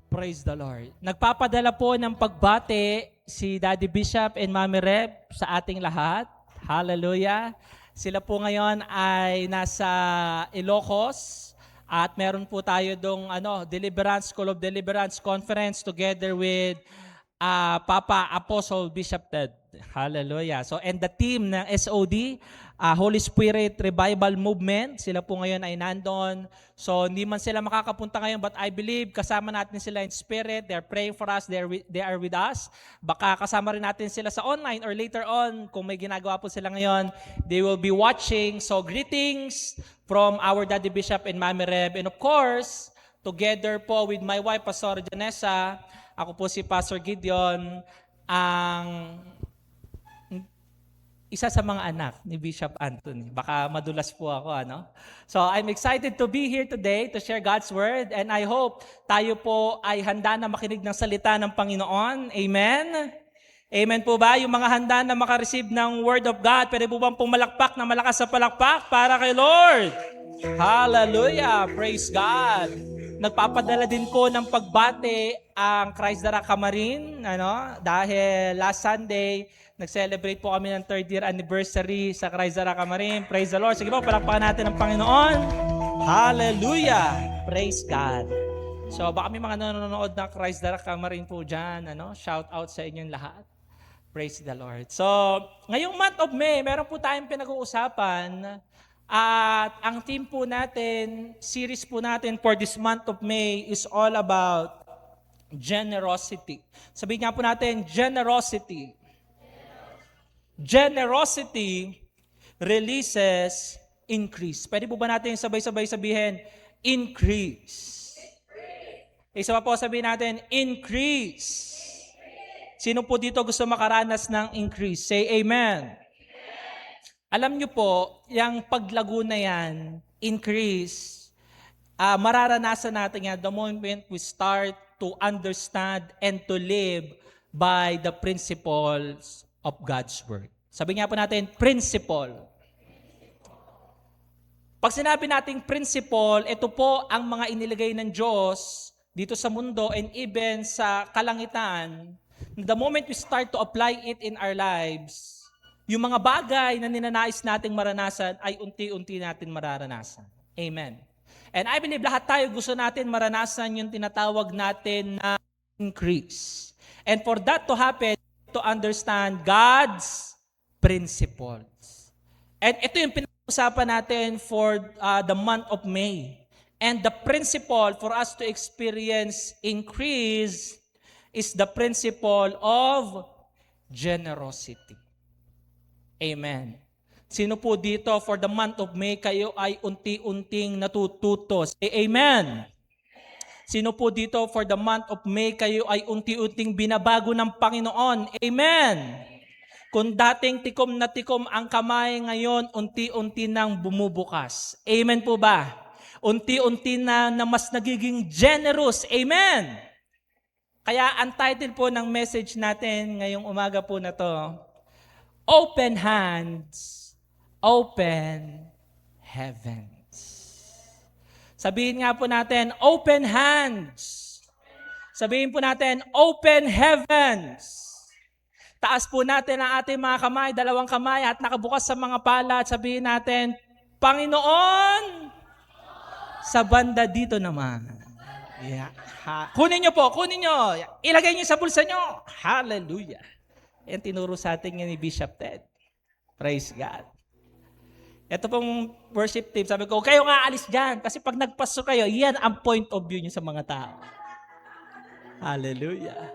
Praise the Lord. Nagpapadala po ng pagbati si Daddy Bishop and Mami Rep sa ating lahat. Hallelujah. Sila po ngayon ay nasa Ilocos at meron po tayo dong Deliverance, School of Deliverance Conference together with Papa Apostle Bishop Ted. Hallelujah. So and the team ng SOD, Holy Spirit Revival Movement, sila po ngayon ay nandun. So hindi man sila makakapunta ngayon, but I believe kasama natin sila in spirit. They're praying for us. They are with us. Baka kasama rin natin sila sa online or later on, kung may ginagawa po sila ngayon, they will be watching. So greetings from our Daddy Bishop and Mami Reb. And of course, together po with my wife, Pastor Janessa, ako po si Pastor Gideon, ang isa sa mga anak ni Bishop Anthony. Baka madulas po ako, ano? So I'm excited to be here today to share God's Word, and I hope tayo po ay handa na makinig ng salita ng Panginoon. Amen? Amen po ba? Yung mga handa na makareceive ng Word of God, pwede po bang pumalakpak na malakas sa palakpak para kay Lord? Hallelujah! Praise God! Nagpapadala din po ng pagbati ang Christ Dara Camarin, dahil last Sunday, nag-celebrate po kami ng 3rd year anniversary sa Christ Dara Camarin. Praise the Lord. Sige po, palakpakan natin ang Panginoon. Hallelujah! Praise God. So baka may mga nanonood ng Christ Dara Camarin po dyan. Shout out sa inyong lahat. Praise the Lord. So, ngayong month of May, meron po tayong pinag-uusapan. At ang theme po natin, series po natin for this month of May is all about generosity. Sabihin nga po natin, generosity. Generosity releases increase. Pwede po ba natin sabay-sabay sabihin, increase? Isa pa po sabihin natin, increase. Sino po dito gusto makaranas ng increase? Say amen. Alam nyo po, yung paglago na yan, increase, mararanasan natin yan the moment we start to understand and to live by the principles of God's Word. Sabi nga po natin, principle. Pag sinabi nating principle, ito po ang mga inilagay ng Diyos dito sa mundo and even sa kalangitan. The moment we start to apply it in our lives, yung mga bagay na ninanais nating maranasan ay unti-unti natin mararanasan. Amen. And I believe lahat tayo gusto natin maranasan yung tinatawag natin na increase. And for that to happen, to understand God's principles. And ito yung pinag-usapan natin for the month of May. And the principle for us to experience increase is the principle of generosity. Amen. Sino po dito for the month of May kayo ay unti-unting natututo? Say amen. Sino po dito for the month of May kayo ay unti-unting binabago ng Panginoon? Amen. Kung dating tikom na tikom ang kamay, ngayon unti-unti nang bumubukas. Amen po ba? Unti-unti na mas nagiging generous. Amen. Kaya ang title po ng message natin ngayong umaga po na to, Open Hands, Open Heavens. Sabihin nga po natin, open hands. Sabihin po natin, open heavens. Taas po natin ang ating mga kamay, dalawang kamay at nakabukas sa mga pala at sabihin natin, Panginoon, sa banda dito naman. Yeah. Kunin nyo po, kunin nyo. Ilagay nyo sa bulsa nyo. Hallelujah. Yan tinuro sa atin ni Bishop Ted. Praise God. Ito pong worship team, sabi ko, kayo nga alis dyan. Kasi pag nagpasok kayo, yan ang point of view nyo sa mga tao. Hallelujah.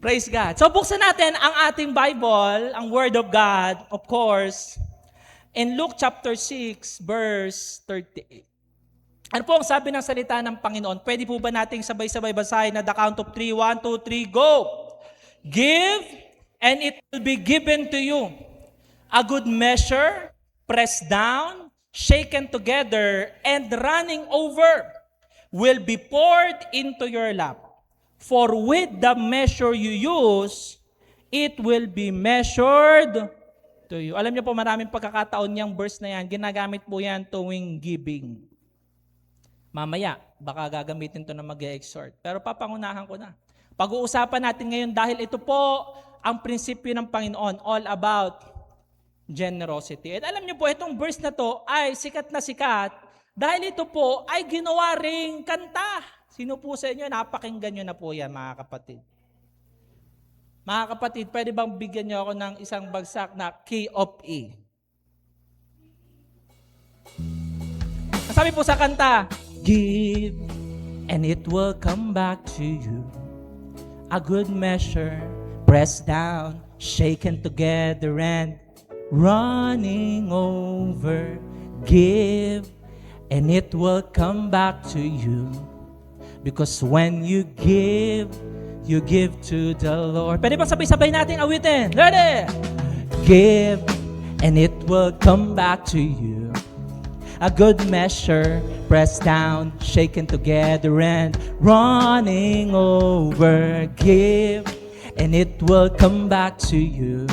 Praise God. So buksan natin ang ating Bible, ang Word of God, of course, in Luke chapter 6, verse 38. Ano po ang sabi ng salita ng Panginoon? Pwede po ba nating sabay-sabay basahin na the count of 3, 1, 2, 3, go! Give, and it will be given to you. A good measure, pressed down, shaken together, and running over, will be poured into your lap. For with the measure you use, it will be measured to you. Alam niyo po, maraming pagkakataon niyang verse na yan, ginagamit po yan tuwing giving. Mamaya, Baka gagamitin to na mag-exhort. Pero papangunahan ko na. Pag-uusapan natin ngayon dahil ito po ang prinsipyo ng Panginoon, all about generosity. At alam niyo po, itong verse na to ay sikat na sikat dahil ito po ay ginawa ring kanta. Sino po sa inyo, napakinggan nyo na po yan, mga kapatid. Mga kapatid, pwede bang bigyan niyo ako ng isang bagsak na key of E? Sabi po sa kanta, give and it will come back to you. A good measure, pressed down, shaken together and running over. Give and it will come back to you. Because when you give to the Lord. Pwede ba sabay-sabay natin awitin? Ready? Give and it will come back to you. A good measure, pressed down, shaken together and running over. Give and it will come back to you.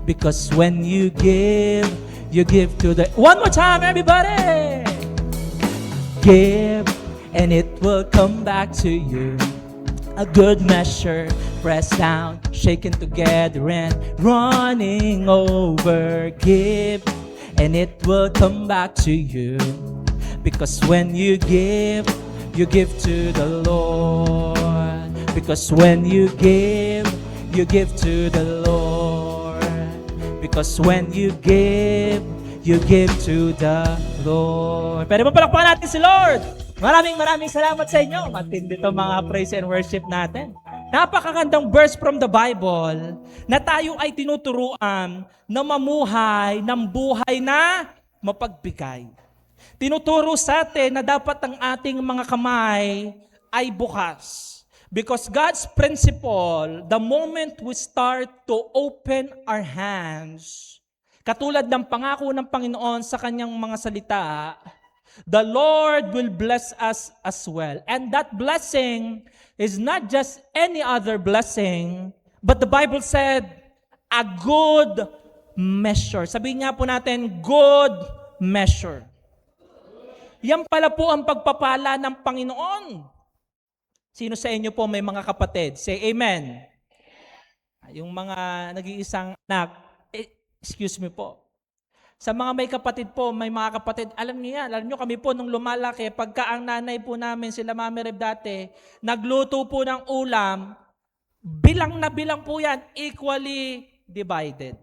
Because when you give to the... One more time, everybody! Give and it will come back to you. A good measure, pressed down, shaken together and running over. Give and it will come back to you. Because when you give to the Lord. Because when you give to the Lord. Because when you give to the Lord. Pwede mo palakpakan natin si Lord. Maraming salamat sa inyo. Matindi to mga praise and worship natin. Napakagandang verse from the Bible na tayo ay tinuturuan na mamuhay ng buhay na mapagbigay. Tinuturo sa atin na dapat ang ating mga kamay ay bukas. Because God's principle, the moment we start to open our hands, katulad ng pangako ng Panginoon sa kanyang mga salita, the Lord will bless us as well. And that blessing is not just any other blessing, but the Bible said, a good measure. Sabihin nga po natin, good measure. Yan pala po ang pagpapala ng Panginoon. Sino sa inyo po may mga kapatid? Say amen. Yung mga nag-iisang anak, excuse me po. Sa mga may kapatid po, may mga kapatid, alam niyo yan, alam niyo kami po nung lumalaki, pagka ang nanay po namin, sila Mami Reb dati, nagluto po ng ulam, bilang na bilang po yan, equally divided.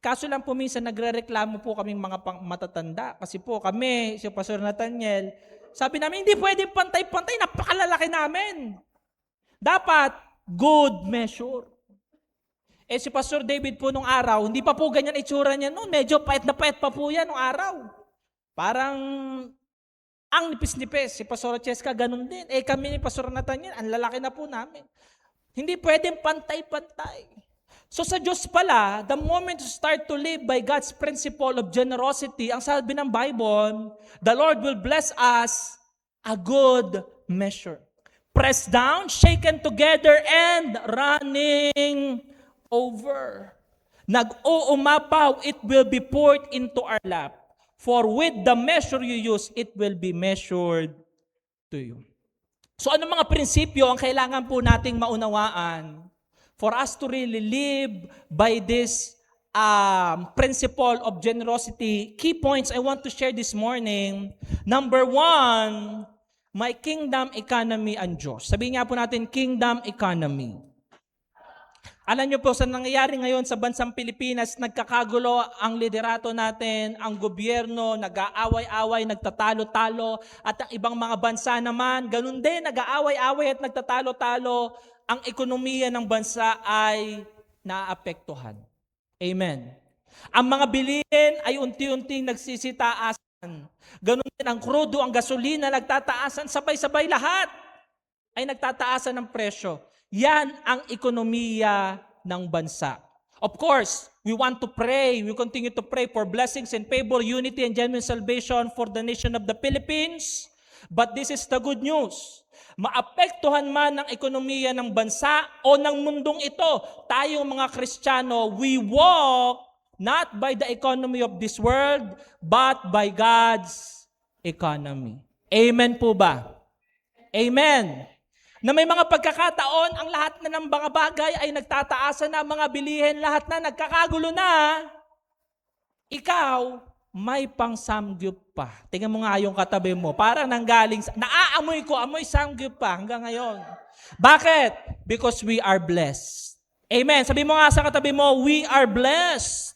Kaso lang po minsan nagrereklamo po kaming mga matatanda, kasi po kami, si Pastor Nathaniel, sabi namin, hindi pwede pantay-pantay, napakalalaki namin. Dapat, good measure. Si Pastor David po nung araw, hindi pa po ganyan itsura niya noon. Medyo pait na pait pa po yan nung araw. Parang ang nipis-nipis. Si Pastor Cheska ganun din. Kami ni Pastor Nathaniel, ang lalaki na po namin. Hindi pwedeng pantay-pantay. So sa Diyos pala, the moment you start to live by God's principle of generosity, ang sabi ng Bible, the Lord will bless us a good measure. Pressed down, shaken together, and running over. Nag-uumapaw, it will be poured into our lap. For with the measure you use, it will be measured to you. So ano mga prinsipyo ang kailangan po nating maunawaan for us to really live by this principle of generosity? Key points I want to share this morning. Number 1, my kingdom economy and Diyos. Sabihin nga po natin, kingdom economy. Alam niyo po sa nangyayari ngayon sa bansang Pilipinas, nagkakagulo ang liderato natin, ang gobyerno, nag-aaway-away, nagtatalo-talo, at ang ibang mga bansa naman, ganun din, nag-aaway-away at nagtatalo-talo, ang ekonomiya ng bansa ay naapektuhan. Amen. Ang mga bilihin ay unti-unting nagsisitaasan. Ganun din ang krudo, ang gasolina, nagtataasan, sabay-sabay lahat ay nagtataasan ng presyo. Yan ang ekonomiya ng bansa. Of course, we want to pray, we continue to pray for blessings and favor, unity and genuine salvation for the nation of the Philippines. But this is the good news. Maapektuhan man ang ekonomiya ng bansa o ng mundong ito, tayong mga Kristiyano, we walk not by the economy of this world, but by God's economy. Amen po ba? Amen. Na may mga pagkakataon, ang lahat na ng mga bagay ay nagtataasan na, mga bilihin, lahat na nagkakagulo na, ikaw, may pang-samgyup pa. Tingnan mo nga yung katabi mo, parang nanggaling, naaamoy ko, amoy samgyup pa hanggang ngayon. Bakit? Because we are blessed. Amen. Sabi mo nga sa katabi mo, we are blessed.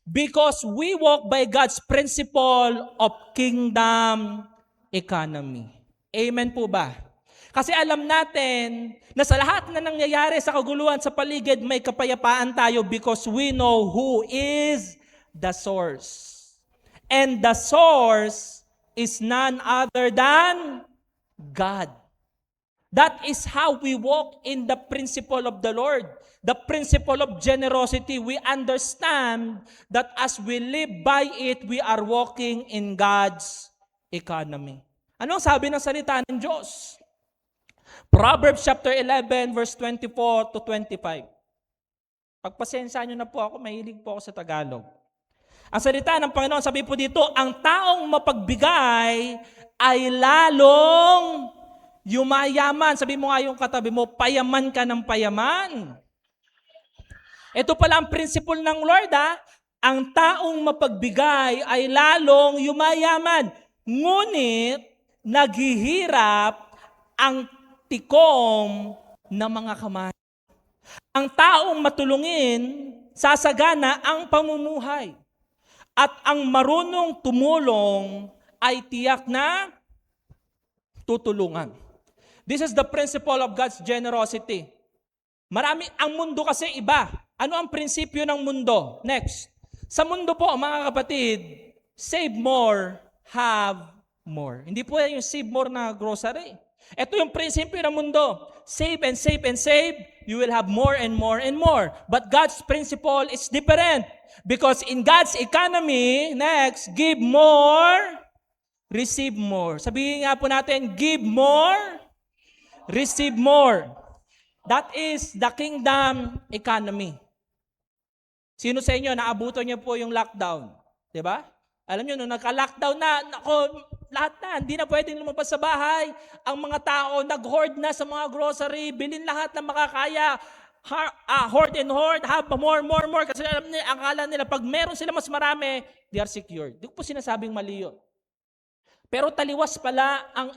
Because we walk by God's principle of kingdom economy. Amen po ba? Kasi alam natin na sa lahat na nangyayari sa kaguluhan sa paligid, may kapayapaan tayo because we know who is the source. And the source is none other than God. That is how we walk in the principle of the Lord. The principle of generosity. We understand that as we live by it, we are walking in God's economy. Ano ang sabi ng salita ng Diyos? Proverbs chapter 11, verse 24 to 25. Pagpasensya nyo na po ako, mahilig po ako sa Tagalog. Ang salita ng Panginoon, sabi po dito, ang taong mapagbigay ay lalong yumayaman. Sabi mo nga yung katabi mo, payaman ka ng payaman. Ito pala ang principle ng Lord, ha? Ang taong mapagbigay ay lalong yumayaman. Ngunit, naghihirap ang tikom ng mga kamay. Ang taong matulungin, sasagana ang pamumuhay. At ang marunong tumulong ay tiyak na tutulungan. This is the principle of God's generosity. Ang mundo kasi iba. Ano ang prinsipyo ng mundo? Next. Sa mundo po, mga kapatid, save more, have more. Hindi po yan yung save more na grocery. Ito yung prinsipyo ng mundo. Save and save and save, you will have more and more and more. But God's principle is different. Because in God's economy, next, give more, receive more. Sabihin nga po natin, give more, receive more. That is the kingdom economy. Sino sa inyo, naabutan niyo po yung lockdown? Diba? Alam niyo, nung nagka-lockdown na, lahat na, hindi na pwedeng lumabas sa bahay. Ang mga tao, nag-hoard na sa mga grocery, bilhin lahat na makakaya. Hoard and hoard, have more. Kasi akala nila, pag meron sila mas marami, they are secured. Di ko po sinasabing mali yun. Pero taliwas pala ang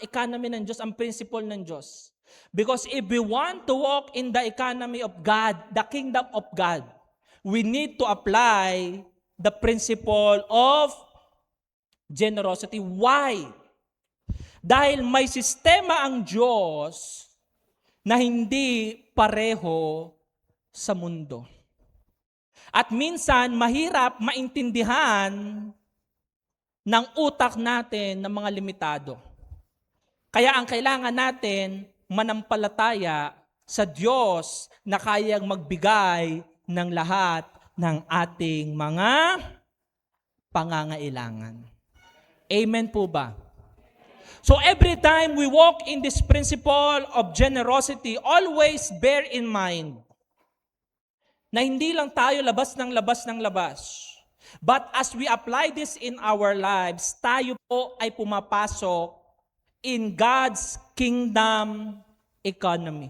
economy ng Diyos, ang principle ng Diyos. Because if we want to walk in the economy of God, the kingdom of God, we need to apply the principle of generosity. Why? Dahil may sistema ang Diyos na hindi pareho sa mundo. At minsan, mahirap maintindihan ng utak natin ng mga limitado. Kaya ang kailangan natin, manampalataya sa Diyos na kayang magbigay ng lahat ng ating mga pangangailangan. Amen po ba? So every time we walk in this principle of generosity, always bear in mind na hindi lang tayo labas ng labas. But as we apply this in our lives, tayo po ay pumapasok in God's kingdom economy.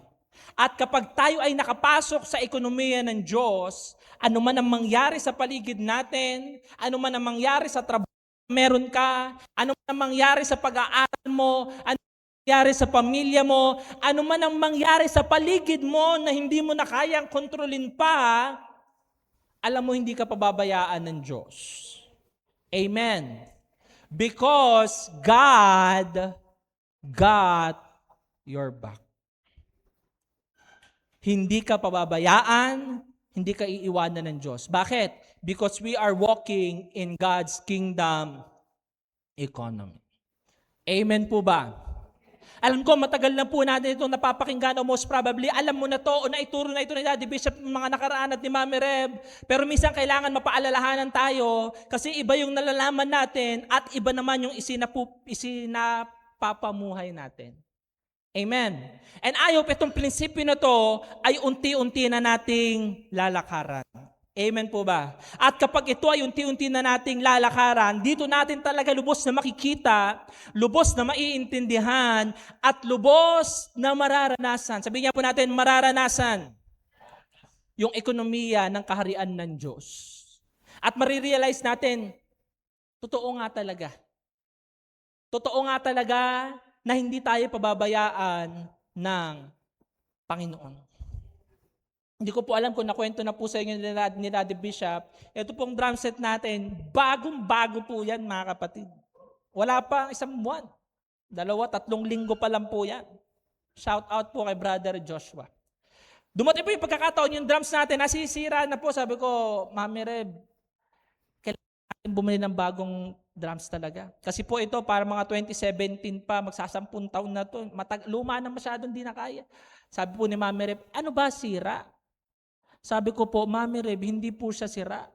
At kapag tayo ay nakapasok sa ekonomiya ng Diyos, ano man ang mangyari sa paligid natin, ano man ang mangyari sa trabaho meron ka, ano man ang mangyari sa pag-aaral mo, ano man ang mangyari sa pamilya mo, ano man ang mangyari sa paligid mo na hindi mo na kayang kontrolin pa, alam mo hindi ka pababayaan ng Diyos. Amen. Because God got your back. Hindi ka pababayaan, hindi ka iiwanan ng Diyos. Bakit? Because we are walking in God's kingdom economy. Amen po ba? Alam ko, matagal na po natin itong napapakinggan o most probably, alam mo na to o naituro na ito ni Daddy Bishop mga nakaraan at ni Mami Reb. Pero minsan kailangan mapaalalahanan tayo kasi iba yung nalalaman natin at iba naman yung isinapapamuhay natin. Amen. And I hope itong prinsipyo na to ay unti-unti na nating lalakaran. Amen po ba? At kapag ito ay unti-unti na nating lalakaran, dito natin talaga lubos na makikita, lubos na maiintindihan, at lubos na mararanasan. Sabihin niya po natin, mararanasan yung ekonomiya ng kaharian ng Diyos. At marirealize natin, totoo nga talaga. Totoo nga talaga na hindi tayo pababayaan ng Panginoon. Hindi ko po alam kung nakwento na po sa inyo ni Daddy Bishop. Ito pong drum set natin, bagong-bago po yan mga kapatid. Wala pa isang buwan. 2-3 linggo pa lang po yan. Shout out po kay Brother Joshua. Dumating po yung pagkakataon, yung drums natin, nasisira na po. Sabi ko, Mami Reb, kailangan natin bumili ng bagong drums talaga. Kasi po ito, para mga 2017 pa, magsasampung taon na to. Luma na masyadong di na kaya. Sabi po ni Mami Reb, ano ba sira? Sabi ko po, Mami Reb, hindi po siya sira.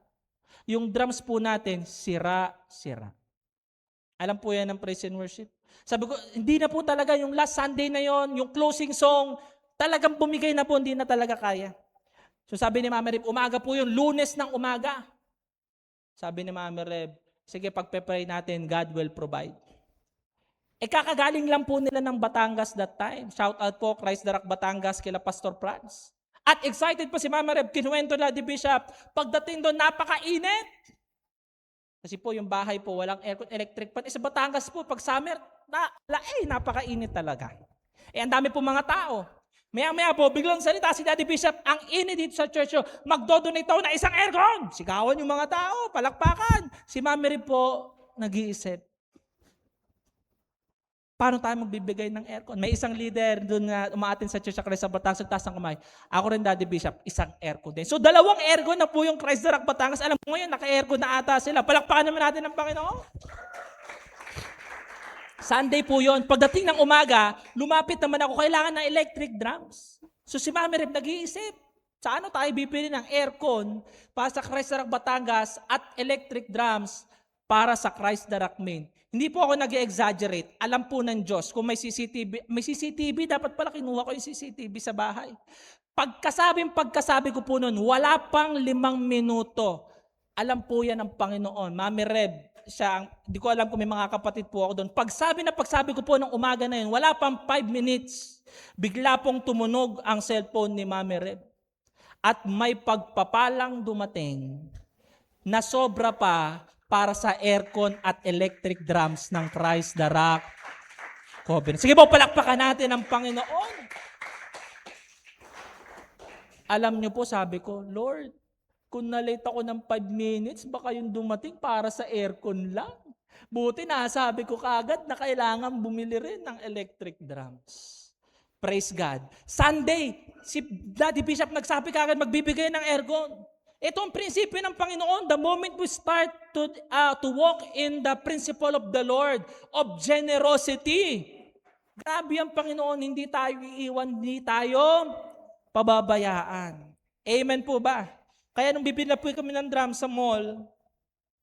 Yung drums po natin, sira-sira. Alam po yan ng praise and worship. Sabi ko, hindi na po talaga yung last Sunday na yon, yung closing song, talagang bumigay na po, hindi na talaga kaya. So sabi ni Mami Reb, umaga po yun, Lunes ng umaga. Sabi ni Mami Reb, sige, pagpe-pray natin, God will provide. Kakagaling lang po nila ng Batangas that time. Shout out po, Christ the Rock Batangas, kila Pastor Franz. At excited pa si Mama Reb, kinuwento na di Bishop, pagdating doon, napakainit. Kasi po yung bahay po, walang aircon, electric fan. Sa Batangas po, pag summer, napakainit talaga. Ang dami po mga tao. Maya-maya po, biglang salita si Daddy Bishop, ang init dito sa church, magdodonate ako na isang aircon. Sigawan yung mga tao, palakpakan. Si Mama Reb po, nag-iisip. Paano tayo magbibigay ng aircon? May isang leader doon na umaatin sa church sa Christ sa Batangas, nagtaas ng kamay. Ako rin, Daddy Bishop, isang aircon din. So 2 aircon na po yung Christ the Rock Batangas. Alam mo ngayon, naka-aircon na ata sila. Palakpakan naman natin ng Panginoon. Sunday po yun. Pagdating ng umaga, lumapit naman ako, kailangan ng electric drums. So si Mami Reb nag-iisip, sa ano tayo bibili ng aircon para sa Christ the Rock Batangas at electric drums para sa Christ the Rock Main. Hindi po ako nag-exaggerate. Alam po ng Diyos, kung may CCTV, dapat pala kinuha ko yung CCTV sa bahay. Pagkasabi ko po noon, wala pang 5 minuto. Alam po yan ng Panginoon. Mami Reb, hindi ko alam kung may mga kapatid po ako doon. Pagsabi ko po ng umaga na yun, wala pang 5 minutes, bigla pong tumunog ang cellphone ni Mami Reb. At may pagpapalang dumating na sobra pa para sa aircon at electric drums ng Christ the Rock Covenant. Sige po, palakpakan natin ang Panginoon. Alam niyo po, sabi ko, Lord, kung na-late ako ng 5 minutes, baka yung dumating para sa aircon lang. Buti nasabi ko kaagad na kailangan bumili rin ng electric drums. Praise God. Sunday, si Daddy Bishop nagsabi kaagad magbibigay ng aircon. Ito ang prinsipyo ng Panginoon. The moment we start to walk in the principle of the Lord, of generosity, grabe ang Panginoon, hindi tayo iiwan, hindi tayo pababayaan. Amen po ba? Kaya nung bibili na po kami ng drum sa mall,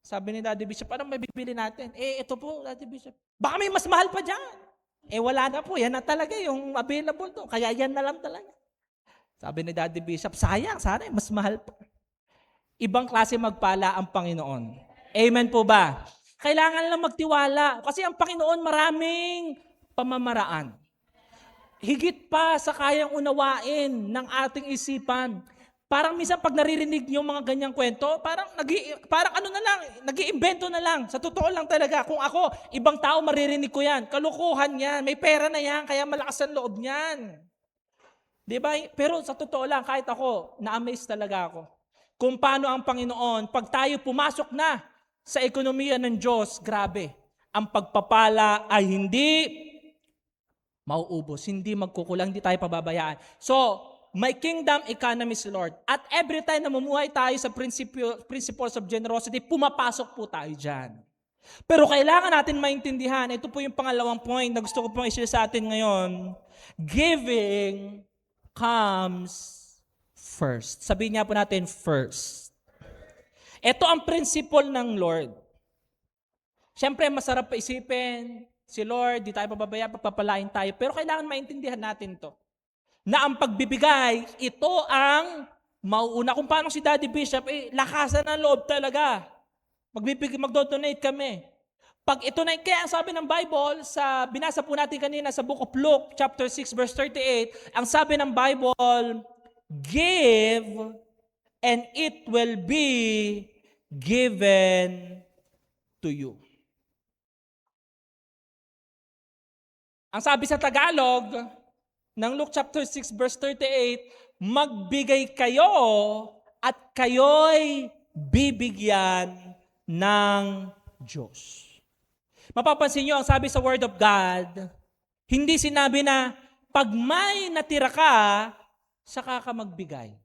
sabi ni Daddy Bishop, ano may bibili natin? Ito po, Daddy Bishop. Baka may mas mahal pa dyan. Wala na po, yan na talaga yung available to. Kaya yan na lang talaga. Sabi ni Daddy Bishop, sayang, sana mas mahal pa. Ibang klase magpala ang Panginoon. Amen po ba? Kailangan lang magtiwala. Kasi ang Panginoon maraming pamamaraan. Higit pa sa kayang unawain ng ating isipan. Parang minsan pag naririnig niyo mga ganyang kwento, parang nag-iimbento na lang. Sa totoo lang talaga, kung ako, ibang tao maririnig ko yan. Kalukuhan yan, may pera na yan, kaya malakas ang loob niyan. Diba? Pero sa totoo lang, kahit ako, na-amaze talaga ako. Kung paano ang Panginoon, pag tayo pumasok na sa ekonomiya ng Diyos, grabe, ang pagpapala ay hindi mauubos, hindi magkukulang, hindi tayo pababayaan. So, may kingdom economy si Lord. At every time na mamumuhay tayo sa principles of generosity, pumapasok po tayo dyan. Pero kailangan natin maintindihan, ito po yung pangalawang point na gusto ko pong i-share sa atin ngayon, giving comes first. Sabihin niya po natin first. Ito ang principle ng Lord. Siyempre, masarap pa isipin, si Lord, di tayo pababaya, papapalain tayo. Pero kailangan maintindihan natin to. Na ang pagbibigay, ito ang Mauuna kung paano si Daddy Bishop, lakasan ng loob talaga. Magdo-donate kami. Pag ito na, kaya ang sabi ng Bible, binasa po natin kanina sa Book of Luke, chapter 6, verse 38, ang sabi ng Bible, give and it will be given to you. Ang sabi sa Tagalog, ng Luke chapter 6, verse 38, magbigay kayo at kayo'y bibigyan ng Diyos. Mapapansin nyo, ang sabi sa Word of God, hindi sinabi na pag may natira ka, saka ka magbigay.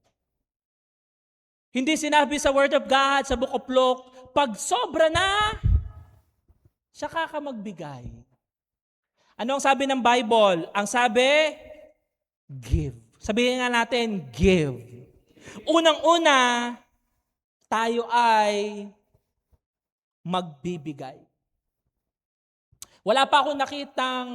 Hindi sinabi sa Word of God, sa Book of Luke, pag sobra na, saka ka magbigay. Ano ang sabi ng Bible? Ang sabi, give. Sabihin nga natin, give. Unang-una, tayo ay magbibigay. Wala pa akong nakitang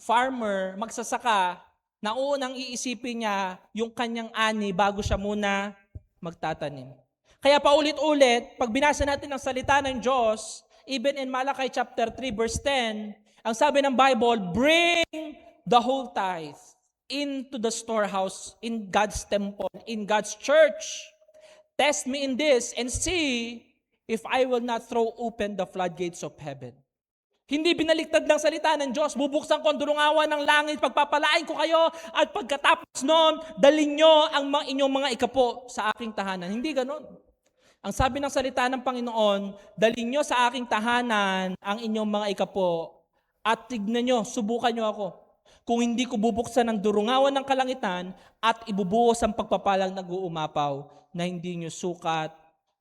farmer, magsasaka, na unang iisipin niya yung kanyang ani bago siya muna magtatanim. Kaya paulit-ulit, pag binasa natin ang salita ng Diyos, even in Malachi chapter 3 verse 10, ang sabi ng Bible, bring the whole tithe into the storehouse, in God's temple, in God's church. Test me in this and see if I will not throw open the floodgates of heaven. Hindi binaliktad ng salita ng Diyos, bubuksan ko ang durungawan ng langit, pagpapalain ko kayo, at pagkatapos noon, dalhin nyo ang inyong mga ikapo sa aking tahanan. Hindi ganon. Ang sabi ng salita ng Panginoon, dalhin nyo sa aking tahanan ang inyong mga ikapo, at tignan nyo, subukan nyo ako. Kung hindi ko bubuksan ang durungawan ng kalangitan at ibubuhos ang pagpapalang nag-uumapaw na hindi nyo sukat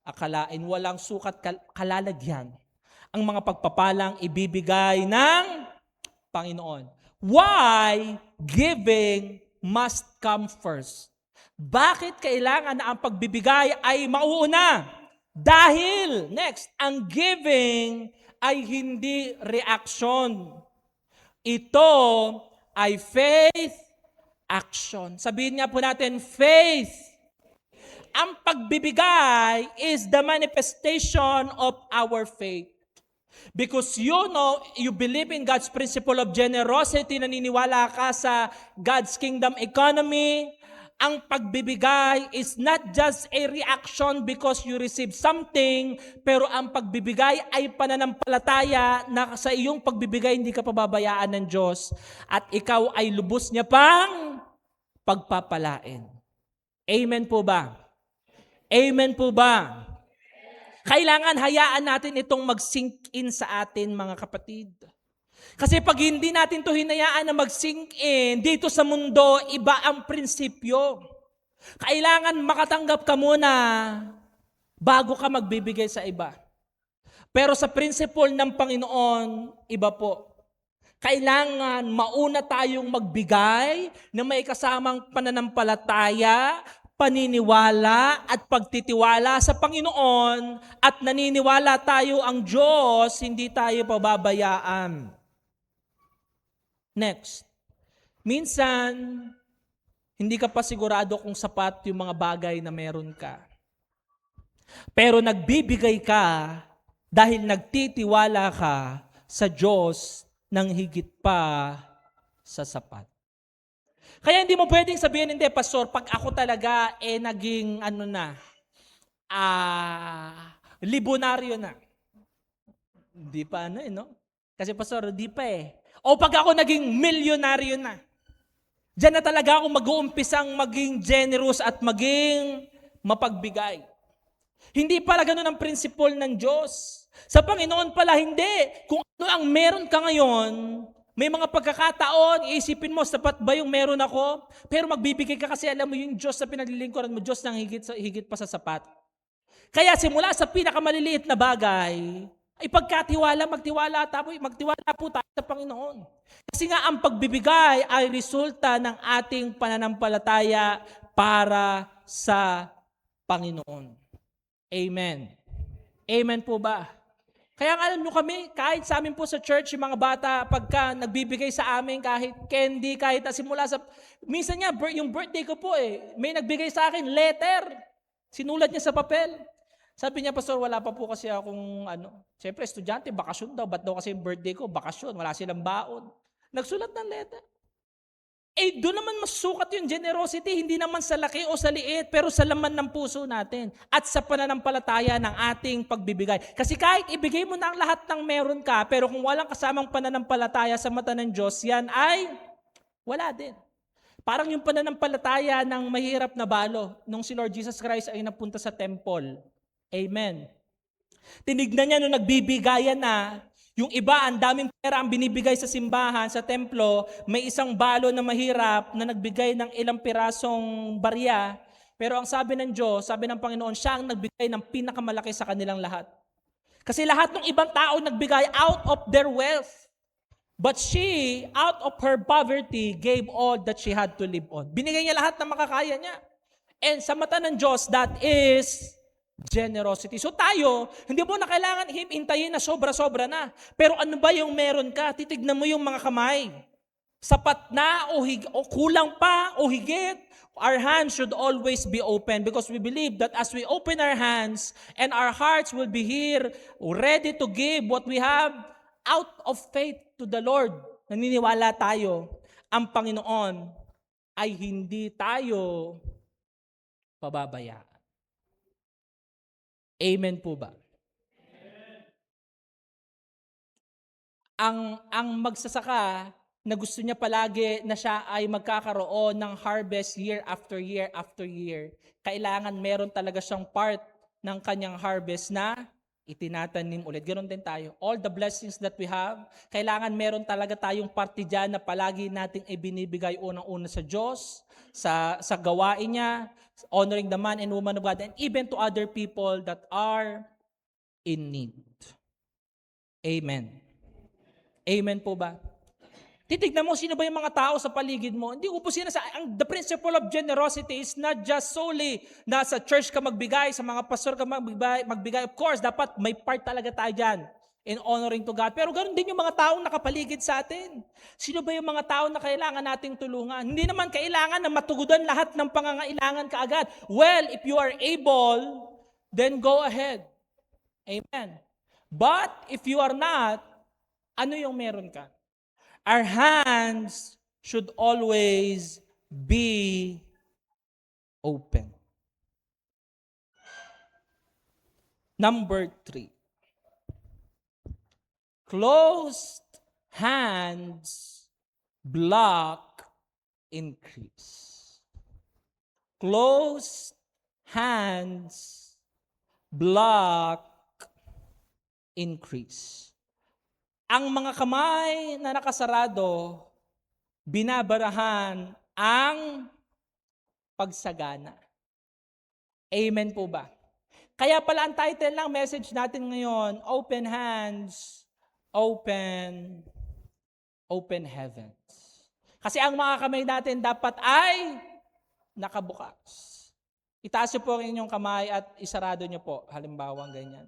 akalain, walang sukat kalalagyan ang mga pagpapalang ibibigay ng Panginoon. Why giving must come first? Bakit kailangan na ang pagbibigay ay mauuna? Dahil, next, ang giving ay hindi reaction. Ito ay faith action. Sabihin nga po natin, faith. Ang pagbibigay is the manifestation of our faith. Because you believe in God's principle of generosity, naniniwala ka sa God's kingdom economy, ang pagbibigay is not just a reaction because you receive something, pero ang pagbibigay ay pananampalataya na sa iyong pagbibigay hindi ka pababayaan ng Diyos at ikaw ay lubos niya pang pagpapalain. Amen po ba? Amen po ba? Kailangan hayaan natin itong mag-sink in sa atin, mga kapatid. Kasi pag hindi natin ito hinayaan na mag-sink in, dito sa mundo, iba ang prinsipyo. Kailangan makatanggap ka muna bago ka magbibigay sa iba. Pero sa principle ng Panginoon, iba po. Kailangan mauna tayong magbigay na may kasamang pananampalataya, paniniwala at pagtitiwala sa Panginoon at naniniwala tayo ang Diyos, hindi tayo pababayaan. Next, minsan, hindi ka pa sigurado kung sapat yung mga bagay na meron ka. Pero nagbibigay ka dahil nagtitiwala ka sa Diyos ng higit pa sa sapat. Kaya hindi mo pwedeng sabihin, hindi, Pastor, pag ako talaga naging libonaryo na. Hindi pa no? Kasi Pastor, di pa O pag ako naging milyonaryo na, diyan na talaga ako mag-uumpisang maging generous at maging mapagbigay. Hindi pala ganun ang principle ng Diyos. Sa Panginoon pala hindi. Kung ano ang meron ka ngayon, may mga pagkakataon, iisipin mo, sapat ba yung meron ako? Pero magbibigay ka kasi alam mo yung Diyos na pinaglilingkuran mo, Diyos ng higit pa sa sapat. Kaya simula sa pinakamaliliit na bagay, ipagkatiwala, magtiwala po tayo sa Panginoon. Kasi nga ang pagbibigay ay resulta ng ating pananampalataya para sa Panginoon. Amen. Amen po ba? Kaya nga alam nyo kami, kahit sa amin po sa church, yung mga bata, pagka nagbibigay sa amin kahit candy, kahit simula sa... Minsan nga, yung birthday ko po may nagbigay sa akin, letter. Sinulat niya sa papel. Sabi niya, Pastor, wala pa po kasi akong Siyempre, estudyante, bakasyon daw. Ba't daw kasi yung birthday ko, bakasyon, wala silang baon. Nagsulat ng letter. Doon naman masukat yung generosity, hindi naman sa laki o sa liit, pero sa laman ng puso natin at sa pananampalataya ng ating pagbibigay. Kasi kahit ibigay mo na ang lahat ng meron ka, pero kung walang kasamang pananampalataya sa mata ng Diyos, yan ay wala din. Parang yung pananampalataya ng mahirap na balo nung si Lord Jesus Christ ay napunta sa temple. Amen. Tinignan niya nung nagbibigayan na, yung iba, ang daming pera ang binibigay sa simbahan, sa templo, may isang balo na mahirap na nagbigay ng ilang pirasong barya, pero ang sabi ng Diyos, sabi ng Panginoon, siya ang nagbigay ng pinakamalaki sa kanilang lahat. Kasi lahat ng ibang tao nagbigay out of their wealth, but she, out of her poverty, gave all that she had to live on. Binigay niya lahat ng makakaya niya. And sa mata ng Diyos, that is generosity. So tayo, hindi mo na kailangan hintayin na sobra-sobra na. Pero ano ba yung meron ka? Titignan mo yung mga kamay. Sapat na o kulang pa o higit. Our hands should always be open because we believe that as we open our hands and our hearts will be here ready to give what we have out of faith to the Lord. Naniniwala tayo, ang Panginoon ay hindi tayo pababayaan. Amen po ba? Amen. Ang magsasaka na gusto niya palagi na siya ay magkakaroon ng harvest year after year after year, kailangan meron talaga siyang part ng kanyang harvest na itinatanim ulit. Ganon din tayo. All the blessings that we have, kailangan meron talaga tayong parte dyan na palagi nating ibinibigay unang-una sa Diyos, sa gawain niya, honoring the man and woman of God, and even to other people that are in need. Amen. Amen po ba? Titignan mo, sino ba yung mga tao sa paligid mo? Hindi upo sila the principle of generosity is not just solely na sa church ka magbigay, sa mga pastor ka magbigay. Of course, dapat may part talaga tayo dyan in honoring to God. Pero ganoon din yung mga taong nakapaligid sa atin. Sino ba yung mga tao na kailangan nating tulungan? Hindi naman kailangan na matugudan lahat ng pangangailangan kaagad. Well, if you are able, then go ahead. Amen. But if you are not, ano yung meron ka? Our hands should always be open. Number 3. Closed hands block increase. Closed hands block increase. Ang mga kamay na nakasarado, binabarahan ang pagsagana. Amen po ba? Kaya pala ang title ng message natin ngayon, Open Hands, Open Heavens. Kasi ang mga kamay natin dapat ay nakabukas. Itaas niyo po ang inyong kamay at isarado niyo po, halimbawa ganyan.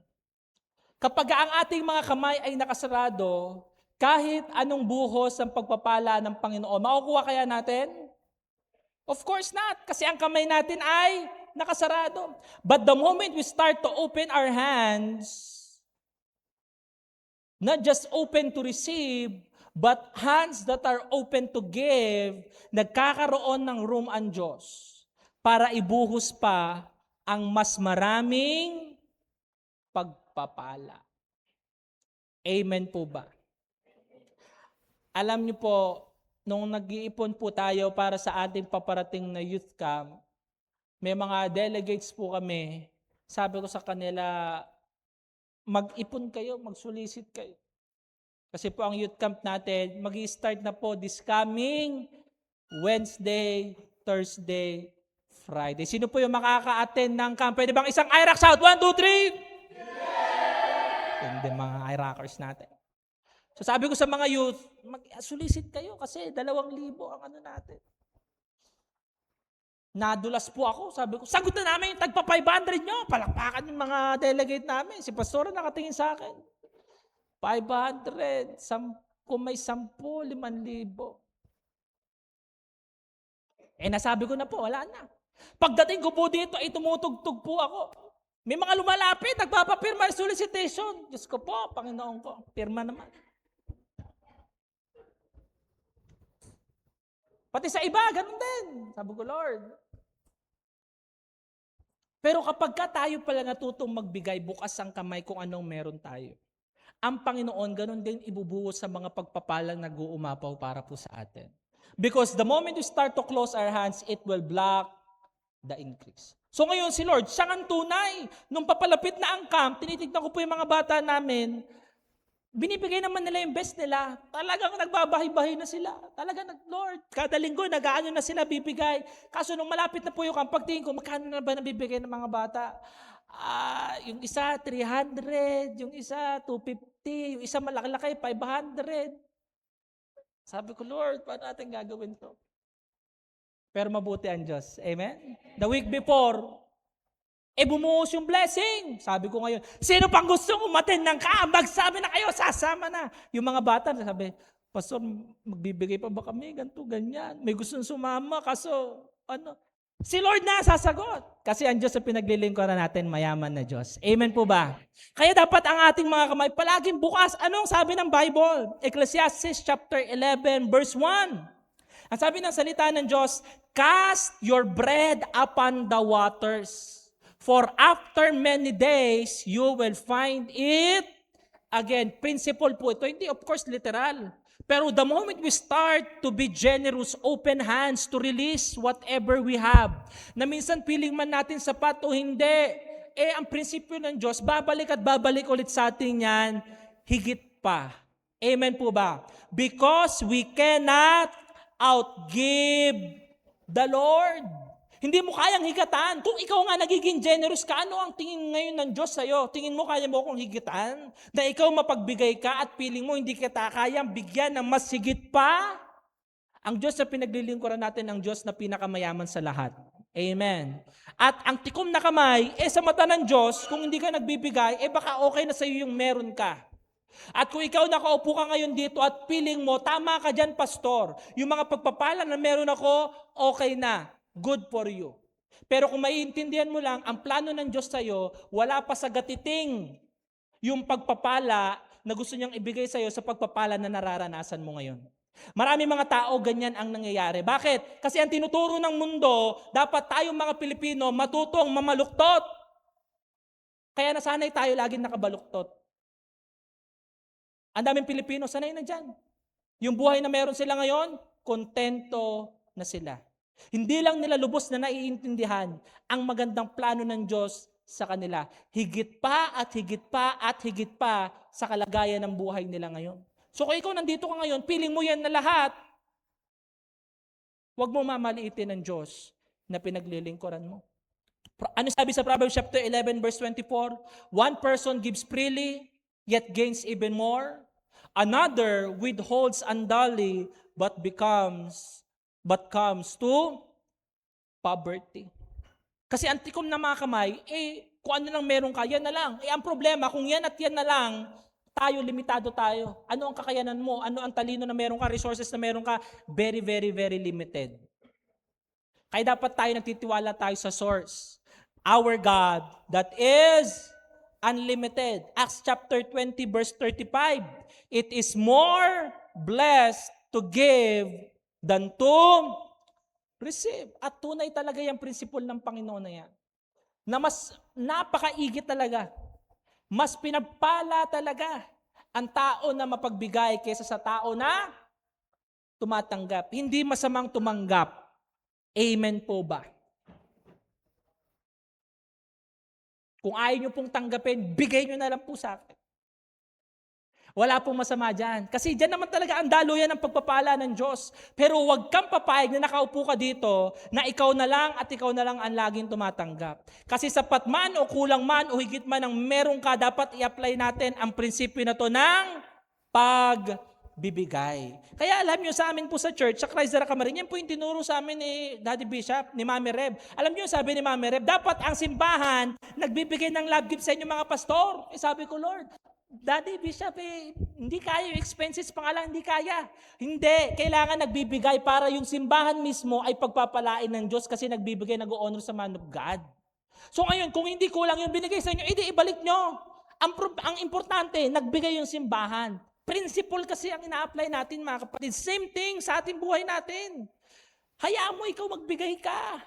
Kapag ang ating mga kamay ay nakasarado, kahit anong buhos ng pagpapala ng Panginoon, makukuha kaya natin? Of course not, kasi ang kamay natin ay nakasarado. But the moment we start to open our hands, not just open to receive, but hands that are open to give, nagkakaroon ng room ang Diyos para ibuhos pa ang mas maraming pagpapala. Amen po ba? Alam niyo po, nung nag-iipon po tayo para sa ating paparating na youth camp, may mga delegates po kami, sabi ko sa kanila, mag-ipon kayo, mag-solicit kayo. Kasi po ang youth camp natin, mag-i-start na po this coming Wednesday, Thursday, Friday. Sino po yung makaka-attend ng camp? Pwede bang isang IRAC out? 1, 2, 3! Hindi mga IRACers natin. So sabi ko sa mga youth, mag-solicit kayo kasi 2,000 ang ano natin. Nadulas po ako, sabi ko, sagot na namin yung tagpa 500 nyo, palakpakan yung mga delegate namin. Si Pastora nakatingin sa akin. 500, kung may 10, 5,000. Nasabi ko na po, wala na. Pagdating ko po dito, ay tumutugtog po ako. May mga lumalapit, nagpapapirma ng solicitation. Diyos ko po, Panginoon ko, pirma naman. Pati sa iba, ganun din. Sabi ko, Lord. Pero kapag tayo pala natutong magbigay, bukas ang kamay kung anong meron tayo. Ang Panginoon, ganun din ibubuhos sa mga pagpapalang nag-uumapaw para po sa atin. Because the moment we start to close our hands, it will block the increase. So ngayon si Lord, siya ang tunay. Nung papalapit na ang camp, tinitignan ko po yung mga bata namin, binibigay naman nila yung best nila. Talagang nagbabahay-bahay na sila. Talagang, Lord, kada linggo, nag-aano na sila bibigay. Kaso nung malapit na po yung camp, pagtingin ko, magkano na ba nabibigay ng mga bata? Yung isa 300, yung isa 250, yung isa malaki-laki 500. Sabi ko, Lord, paano natin gagawin to? Pero mabuti ang Diyos. Amen? The week before, bumuhos yung blessing. Sabi ko ngayon, sino pang gustong umattend ng camp? Magsabi na kayo, sasama na. Yung mga bata, sabi, Pastor, magbibigay pa ba kami? Ganito, ganyan. May gustong sumama, kaso, si Lord na sasagot. Kasi ang Diyos sa pinaglilingkuran natin, mayaman na Diyos. Amen po ba? Kaya dapat ang ating mga kamay palaging bukas. Anong sabi ng Bible? Ecclesiastes chapter 11, verse 1. Ang sabi ng salita ng Diyos, cast your bread upon the waters. For after many days, you will find it. Again, principle po ito. Hindi, of course, literal. Pero the moment we start to be generous, open hands to release whatever we have, na minsan feeling man natin sapat o hindi, ang prinsipyo ng Diyos, babalik at babalik ulit sa atin yan, higit pa. Amen po ba? Because we cannot outgive the Lord. Hindi mo kayang higatan. Kung ikaw nga nagiging generous ka, ano ang tingin ngayon ng Diyos sa'yo? Tingin mo kaya mo akong higitan? Na ikaw mapagbigay ka at feeling mo hindi kita kayang bigyan ng mas higit pa? Ang Diyos na pinaglilingkuran natin, ang Diyos na pinakamayaman sa lahat. Amen. At ang tikom na kamay, sa mata ng Diyos, kung hindi ka nagbibigay, baka okay na sa'yo yung meron ka. At kung ikaw nakaupo ka ngayon dito at feeling mo, tama ka dyan, pastor. Yung mga pagpapala na meron ako, okay na. Good for you. Pero kung maiintindihan mo lang, ang plano ng Diyos sa'yo, wala pa sa gatiting yung pagpapala na gusto niyang ibigay sa'yo sa pagpapala na nararanasan mo ngayon. Marami mga tao, ganyan ang nangyayari. Bakit? Kasi ang tinuturo ng mundo, dapat tayong mga Pilipino matutong mamaluktot. Kaya nasanay tayo laging nakabaluktot. Ang daming Pilipino, sanay na dyan. Yung buhay na meron sila ngayon, kontento na sila. Hindi lang nila lubos na naiintindihan ang magandang plano ng Diyos sa kanila. Higit pa at higit pa at higit pa sa kalagayan ng buhay nila ngayon. So kung ikaw nandito ka ngayon, piling mo yan na lahat, huwag mo mamaliitin ng Diyos na pinaglilingkuran mo. Ano sabi sa Proverbs chapter 11 verse 24? One person gives freely, yet gains even more. Another withholds unduly, but comes to poverty. Kasi ang tikom na mga kamay, kung ano lang meron ka, yan na lang. Ang problema, kung yan at yan na lang, tayo, limitado tayo. Ano ang kakayanan mo? Ano ang talino na meron ka? Resources na meron ka? Very, very, very limited. Kaya dapat tayo nagtitiwala tayo sa source. Our God that is unlimited. Acts chapter 20 verse 35. It is more blessed to give than to receive. At tunay talaga yung principle ng Panginoon na yan. Na mas napakaigit talaga. Mas pinagpala talaga ang tao na mapagbigay kaysa sa tao na tumatanggap. Hindi masamang tumanggap. Amen po ba? Kung ayaw nyo pong tanggapin, bigay nyo na lang po sa akin. Wala pong masama dyan. Kasi dyan naman talaga ang daluyan ng pagpapala ng Diyos. Pero huwag kang papayag na nakaupo ka dito na ikaw na lang at ikaw na lang ang laging tumatanggap. Kasi sapat man o kulang man o higit man ang meron ka, dapat i-apply natin ang prinsipyo na to ng pagbibigay. Kaya alam nyo sa amin po sa church, sa Christ the Camarin, yan po yung tinuro sa amin ni Daddy Bishop, ni Mami Reb. Alam nyo sabi ni Mami Reb, dapat ang simbahan nagbibigay ng love gift sa inyo mga pastor. Sabi ko, Lord, Daddy Bishop, hindi kaya yung expenses pa nga lang, hindi kaya. Hindi, kailangan nagbibigay para yung simbahan mismo ay pagpapalain ng Diyos kasi nagbibigay, nag-honor sa man of God. So ngayon, kung hindi kulang yung binigay sa inyo, edi ibalik nyo. Ang importante, nagbigay yung simbahan. Principle kasi ang ina-apply natin mga kapatid. Same thing sa ating buhay natin. Hayaan mo ikaw magbigay ka.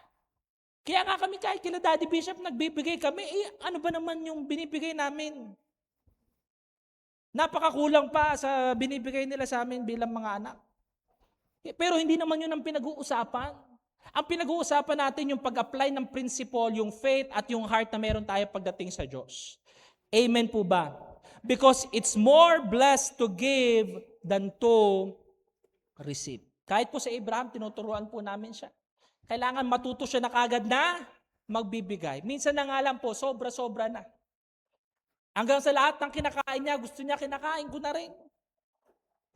Kaya nga kami kahit kila Daddy Bishop nagbibigay kami, ano ba naman yung binibigay namin? Napakakulang pa sa binibigay nila sa amin bilang mga anak. Pero hindi naman yun ang pinag-uusapan. Ang pinag-uusapan natin yung pag-apply ng principle, yung faith at yung heart na meron tayo pagdating sa Diyos. Amen po ba? Because it's more blessed to give than to receive. Kahit po sa Abraham, tinuturuan po namin siya. Kailangan matuto siya na kagad na magbibigay. Minsan na nga lang po, sobra-sobra na. Hanggang sa lahat ng kinakain niya, gusto niya kinakain ko na rin.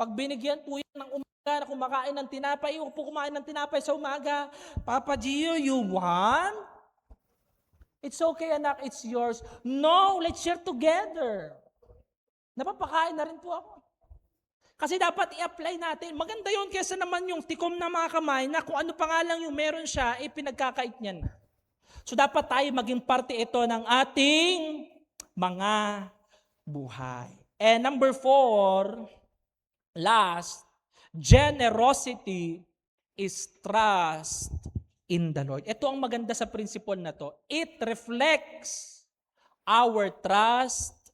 Pag binigyan po yan ng umaga na kumakain ng tinapay, po kumain ng tinapay sa umaga, Papa Gio, you want? It's okay anak, it's yours. No, let's share together. Napapakain na rin po ako. Kasi dapat i-apply natin. Maganda yun kesa naman yung tikom na mga kamay na kung ano pa nga lang yung meron siya, pinagkakait niyan. So dapat tayo maging parte ito ng ating mga buhay. And number 4, last, generosity is trust in the Lord. Ito ang maganda sa principle na to. It reflects our trust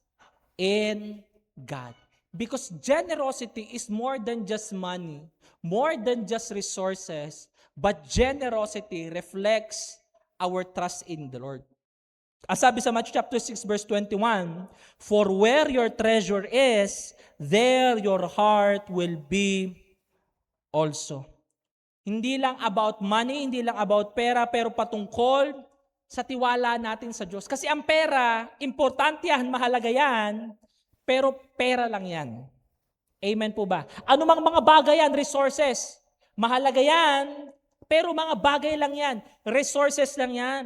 in God. Because generosity is more than just money, more than just resources, but generosity reflects our trust in the Lord. Ang sabi sa Matthew chapter 6 verse 21, for where your treasure is, there your heart will be also. Hindi lang about money, hindi lang about pera, pero patungkol sa tiwala natin sa Diyos. Kasi ang pera, importante yan, mahalaga yan, pero pera lang yan. Amen po ba? Ano mang mga bagay yan, resources, mahalaga yan, pero mga bagay lang yan, resources lang yan.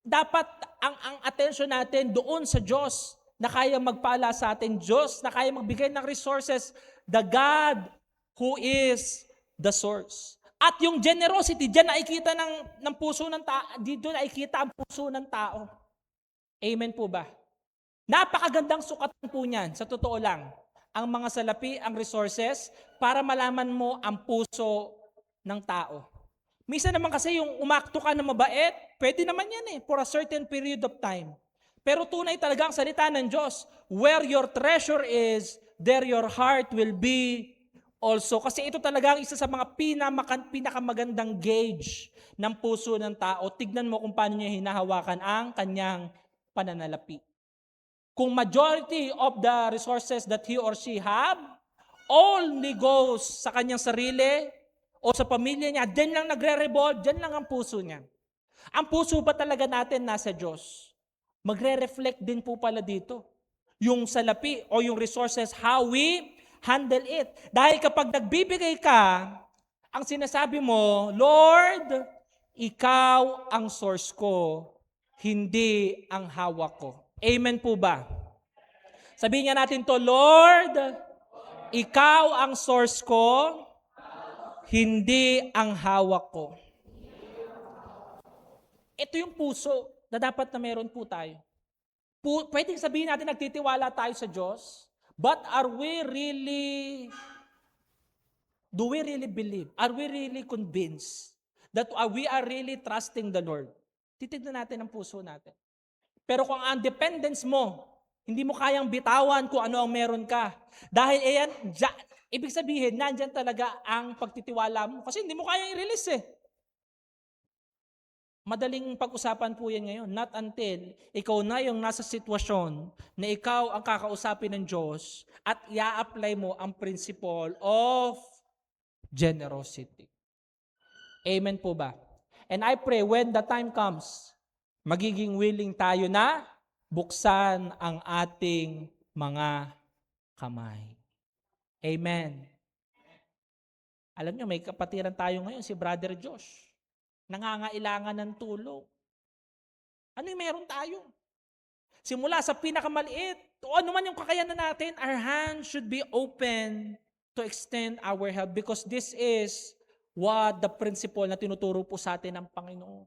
Dapat ang attention natin doon sa Diyos na kaya magpala sa atin, Diyos na kaya magbigay ng resources, the God who is the source. At yung generosity, diyan nakikita ng puso ng tao, dito nakikita ang puso ng tao. Amen po ba? Napakagandang sukatan po niyan, sa totoo lang. Ang mga salapi, ang resources, para malaman mo ang puso ng tao. Minsan naman kasi yung umakto ka na mabait, pwede naman yan for a certain period of time. Pero tunay talaga ang salita ng Diyos. Where your treasure is, there your heart will be also. Kasi ito talaga ang isa sa mga pinakamagandang gauge ng puso ng tao. Tignan mo kung paano niya hinahawakan ang kanyang pananalapi. Kung majority of the resources that he or she have, only goes sa kanyang sarili, o sa pamilya niya, dyan lang nagre-revolve, dyan lang ang puso niya. Ang puso ba talaga natin nasa Diyos? Magre-reflect din po pala dito. Yung salapi o yung resources, how we handle it. Dahil kapag nagbibigay ka, ang sinasabi mo, Lord, ikaw ang source ko, hindi ang hawak ko. Amen po ba? Sabihin nga natin to, Lord, ikaw ang source ko, hindi ang hawak ko. Ito yung puso na dapat na meron po tayo. Pwedeng sabihin natin nagtitiwala tayo sa Diyos, but do we really believe? Are we really convinced that we are really trusting the Lord? Titignan natin ang puso natin. Pero kung ang dependence mo, hindi mo kayang bitawan kung ano ang meron ka. Dahil ibig sabihin, nandyan talaga ang pagtitiwala mo. Kasi hindi mo kayang i-release Madaling pag-usapan po yan ngayon. Not until ikaw na yung nasa sitwasyon na ikaw ang kakausapin ng Diyos at i-apply mo ang principle of generosity. Amen po ba? And I pray when the time comes, magiging willing tayo na buksan ang ating mga kamay. Amen. Alam nyo, may kapatiran tayo ngayon, si Brother Josh. Nangangailangan ng tulong. Ano yung meron tayo? Simula sa pinakamaliit o ano man yung kakayanan natin, our hand should be open to extend our help because this is what the principle na tinuturo po sa atin ng Panginoon.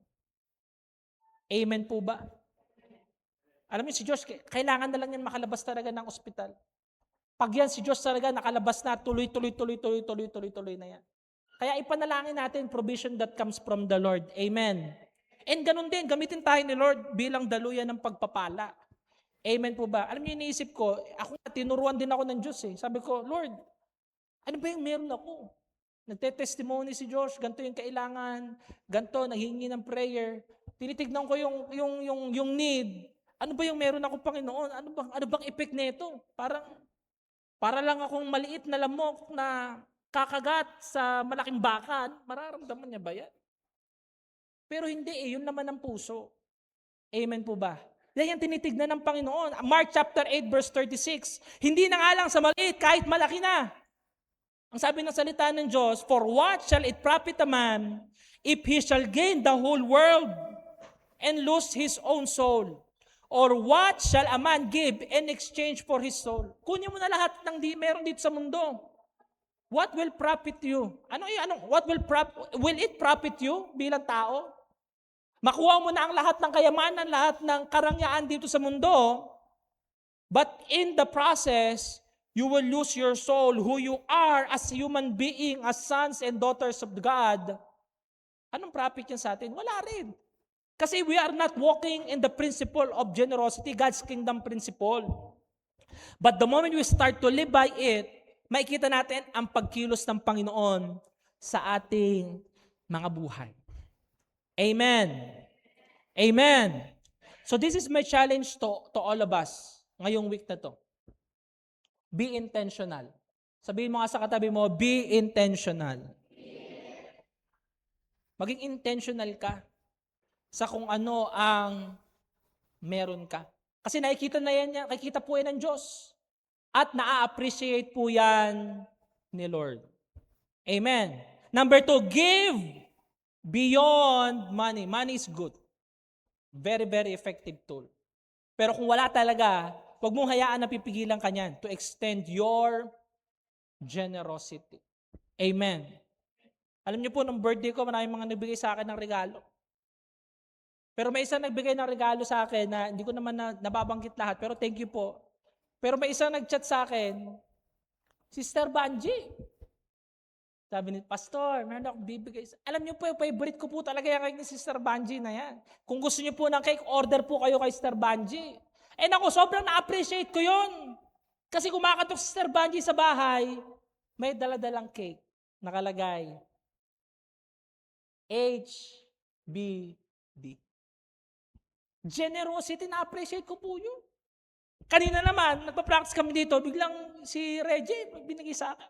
Amen po ba? Alam niyo si Diyos, kailangan na lang yan makalabas talaga ng ospital. Pag yan si Diyos talaga nakalabas na, tuloy na yan. Kaya ipanalangin natin provision that comes from the Lord. Amen. And ganun din, gamitin tayo ni Lord bilang daluyan ng pagpapala. Amen po ba? Alam niyo, iniisip ko, ako tinuruan din ako ng Diyos eh. Sabi ko, Lord, ano ba yung meron ako? Nagte-testimony si Diyos, ganito yung kailangan, ganito, naghingi ng prayer. Tinitignan ko yung need. Ano ba yung meron ako, Panginoon? Ano bang effect nito? Para lang akong maliit na lamok na kakagat sa malaking baka. Mararamdaman niya ba yan? Pero hindi eh, yun naman ang puso. Amen po ba? Yan yung tinitignan ng Panginoon. Mark chapter 8 verse 36. Hindi na nga lang sa maliit, kahit malaki na. Ang sabi ng salita ng Diyos, for what shall it profit a man if he shall gain the whole world and lose his own soul? Or what shall a man give in exchange for his soul? Kunin mo na lahat ng meron dito sa mundo. What will profit you? Will it profit you bilang tao? Makuha mo na ang lahat ng kayamanan, lahat ng karangyaan dito sa mundo, but in the process, you will lose your soul, who you are as human being, as sons and daughters of God. Anong profit yan sa atin? Wala rin. Kasi we are not walking in the principle of generosity, God's kingdom principle. But the moment we start to live by it, makikita natin ang pagkilos ng Panginoon sa ating mga buhay. Amen. Amen. So this is my challenge to all of us ngayong week na to. Be intentional. Sabihin mo nga sa katabi mo, be intentional. Maging intentional ka sa kung ano ang meron ka. Kasi nakikita po yan ng Diyos. At na-appreciate po yan ni Lord. Amen. Number 2, give beyond money. Money is good. Very, very effective tool. Pero kung wala talaga, huwag mong hayaan na pipigilan ka niyan to extend your generosity. Amen. Alam niyo po, nung birthday ko, maraming mga nagbigay sa akin ng regalo. Pero may isa nagbigay ng regalo sa akin na hindi ko naman nababanggit lahat, pero thank you po. Pero may isa nag-chat sa akin, Sister Banji. Sabi ni Pastor, meron akong bibigay. Alam niyo po, yung favorite ko po talaga yung cake ni Sister Banji na yan. Kung gusto niyo po ng cake, order po kayo kay Sister Banji. And ako, sobrang na-appreciate ko yun. Kasi kumakatok si Sister Banji sa bahay, may daladalang cake. Nakalagay, HBD. Generosity, na-appreciate ko po yun. Kanina naman, nagpa-practice kami dito, biglang si Reggie, binigay sa akin.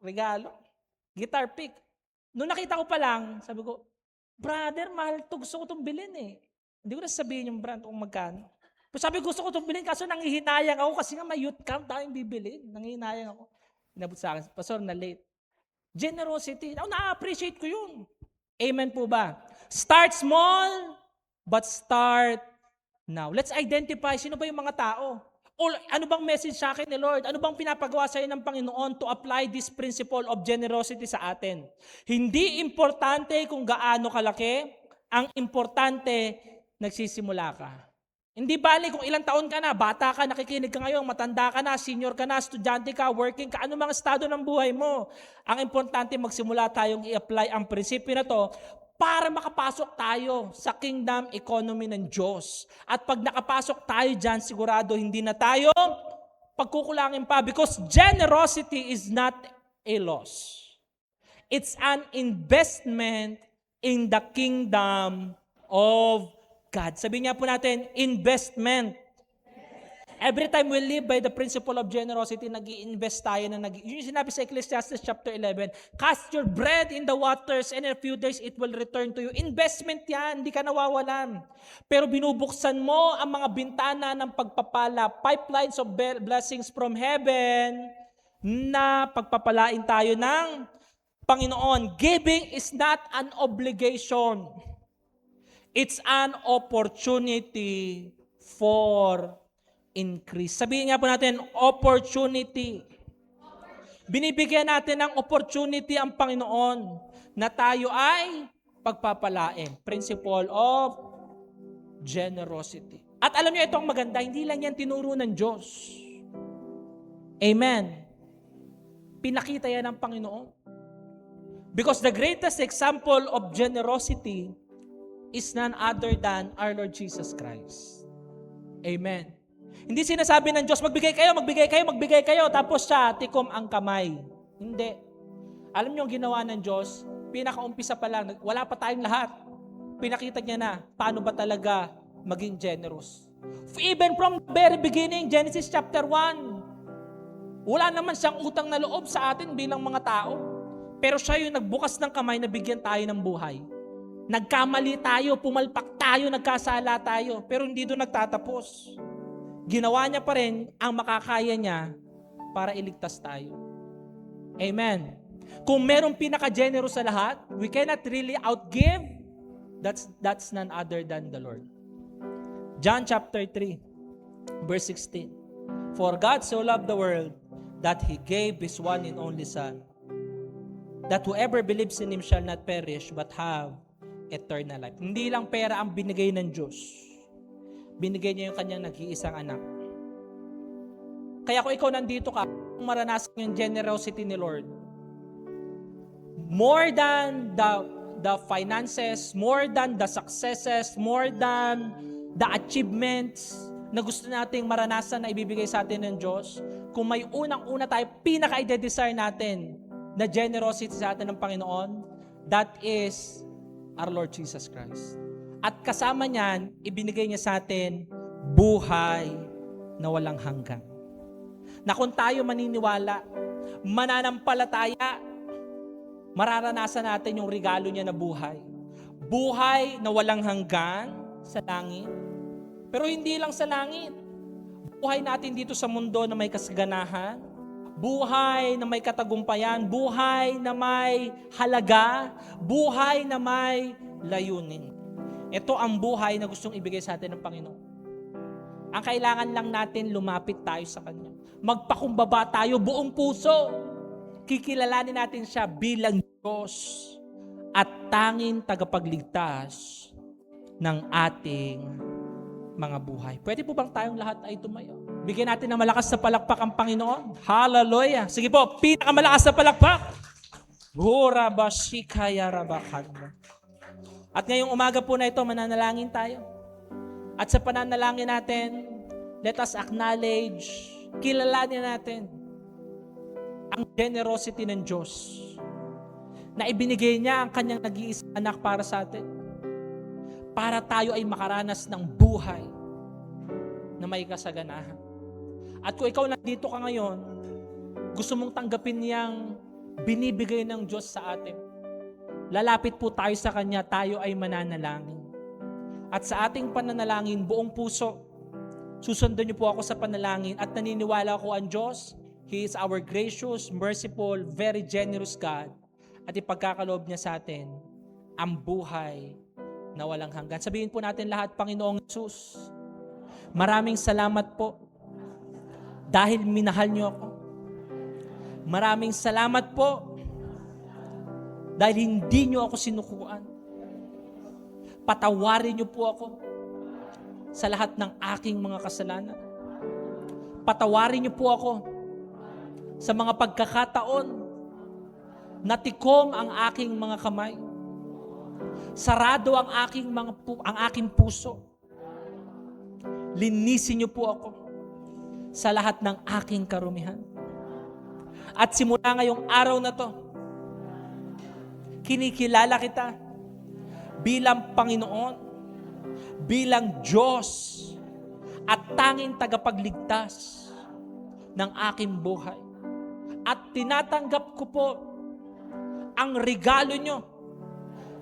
Regalo. Guitar pick. Noong nakita ko pa lang, sabi ko, brother, mahal to, gusto ko itong bilhin eh. Hindi ko na sabihin yung brand kung magkano. Pero sabi, gusto ko itong bilhin, kaso nanghihinayang ako kasi nga may youth camp tayong bibilhin. Nanghihinayang ako. Inabot sa akin, Pastor, na late. Generosity. Ako, na-appreciate ko yun. Amen po ba? Start small, but start now. Let's identify sino ba yung mga tao. O ano bang message sa akin ni Lord? Ano bang pinapagawa sa iyo ng Panginoon to apply this principle of generosity sa atin? Hindi importante kung gaano kalaki, ang importante, nagsisimula ka. Hindi bali kung ilang taon ka na, bata ka, nakikinig ka ngayon, matanda ka na, senior ka na, estudyante ka, working ka, ano mga estado ng buhay mo. Ang importante, magsimula tayong i-apply ang prinsipyo na to para makapasok tayo sa kingdom economy ng Diyos. At pag nakapasok tayo dyan, sigurado hindi na tayo pagkukulangin pa because generosity is not a loss. It's an investment in the kingdom of God. Sabi niya po natin, investment. Every time we live by the principle of generosity, nag-i-invest tayo na yun yung sinabi sa Ecclesiastes chapter 11, cast your bread in the waters and in a few days it will return to you. Investment yan, hindi ka nawawalan. Pero binubuksan mo ang mga bintana ng pagpapala, pipelines of blessings from heaven na pagpapalain tayo ng Panginoon. Giving is not an obligation. It's an opportunity for increase. Sabihin nga po natin, opportunity. Binibigyan natin ng opportunity ang Panginoon na tayo ay pagpapalain. Principle of generosity. At alam niyo, ito ang maganda, hindi lang yan tinuro ng Diyos. Amen. Pinakita yan ng Panginoon. Because the greatest example of generosity is none other than our Lord Jesus Christ. Amen. Hindi sinasabi ng Diyos, magbigay kayo, magbigay kayo, magbigay kayo, tapos siya, tikom ang kamay. Hindi. Alam niyo ang ginawa ng Diyos, pinakaumpisa pa lang, wala pa tayong lahat. Pinakita niya na, paano ba talaga maging generous. Even from the very beginning, Genesis chapter 1, wala naman siyang utang na loob sa atin bilang mga tao. Pero siya yung nagbukas ng kamay na bigyan tayo ng buhay. Nagkamali tayo, pumalpak tayo, nagkasala tayo, pero hindi doon nagtatapos. Ginawa niya pa rin ang makakaya niya para iligtas tayo. Amen. Kung merong pinaka-generous sa lahat, we cannot really outgive, that's none other than the Lord. John chapter 3, verse 16. For God so loved the world that He gave His one and only Son, that whoever believes in Him shall not perish but have eternal life. Hindi lang pera ang binigay ng Diyos. Binigay niya yung kanyang nag-iisang anak. Kaya kung ikaw nandito ka, kung maranasan yung generosity ni Lord, more than the finances, more than the successes, more than the achievements na gusto nating maranasan na ibibigay sa atin ng Diyos, kung may unang-una tayo, pinaka-desire natin na generosity sa atin ng Panginoon, that is our Lord Jesus Christ. At kasama niyan, ibinigay niya sa atin buhay na walang hanggan. Na kung tayo maniniwala, mananampalataya, mararanasan natin yung regalo niya na buhay. Buhay na walang hanggan sa langit. Pero hindi lang sa langit. Buhay natin dito sa mundo na may kasaganahan, buhay na may katagumpayan, buhay na may halaga, buhay na may layunin. Ito ang buhay na gustong ibigay sa atin ng Panginoon. Ang kailangan lang natin, lumapit tayo sa Kanya. Magpakumbaba tayo buong puso. Kikilalanin natin siya bilang Diyos at tanging tagapagligtas ng ating mga buhay. Pwede po bang tayong lahat ay tumayo? Bigyan natin ng malakas na palakpak ang Panginoon. Hallelujah. Sige po, pinakamalakas na palakpak. At ngayong umaga po na ito, mananalangin tayo. At sa pananalangin natin, let us acknowledge, kilalanin natin ang generosity ng Diyos na ibinigay niya ang kanyang nag-iisang anak para sa atin. Para tayo ay makaranas ng buhay na may kasaganahan. At kung ikaw nandito ka ngayon, gusto mong tanggapin niyang binibigay ng Diyos sa atin, lalapit po tayo sa Kanya, tayo ay mananalangin. At sa ating pananalangin, buong puso, susundan niyo po ako sa panalangin at naniniwala ko ang Diyos, He is our gracious, merciful, very generous God. At ipagkakaloob niya sa atin ang buhay na walang hanggan. Sabihin po natin lahat, Panginoong Jesus, maraming salamat po dahil minahal niyo ako. Maraming salamat po dahil hindi niyo ako sinukuan. Patawarin niyo po ako sa lahat ng aking mga kasalanan. Patawarin niyo po ako sa mga pagkakataon na tikom ang aking mga kamay. Sarado ang aking puso. Linisin niyo po ako sa lahat ng aking karumihan. At simula ngayong araw na to, kinikilala kita bilang Panginoon, bilang Diyos, at tanging tagapagligtas ng aking buhay. At tinatanggap ko po ang regalo nyo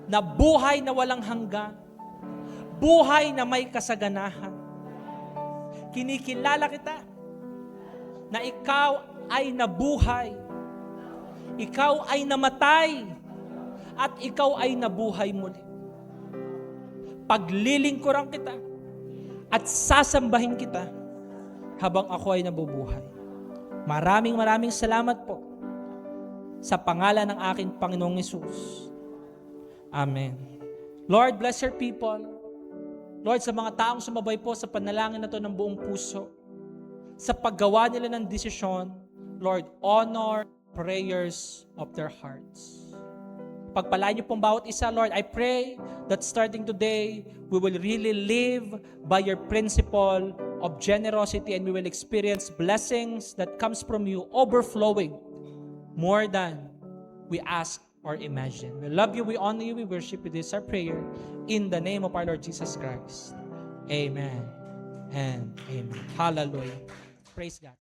na buhay na walang hanggan, buhay na may kasaganahan. Kinikilala kita na ikaw ay nabuhay, ikaw ay namatay, at ikaw ay nabuhay muli. Paglilingkuran kita at sasambahin kita habang ako ay nabubuhay. Maraming salamat po sa pangalan ng aking Panginoong Hesus. Amen. Lord, bless your people. Lord, sa mga taong sumabay po sa panalangin na to ng buong puso, sa paggawa nila ng desisyon, Lord, honor prayers of their hearts. Pagpalain niyo pong bawat isa, Lord. I pray that starting today, we will really live by your principle of generosity and we will experience blessings that comes from you overflowing more than we ask or imagine. We love you, we honor you, we worship you. This is our prayer in the name of our Lord Jesus Christ. Amen and amen. Hallelujah. Praise God.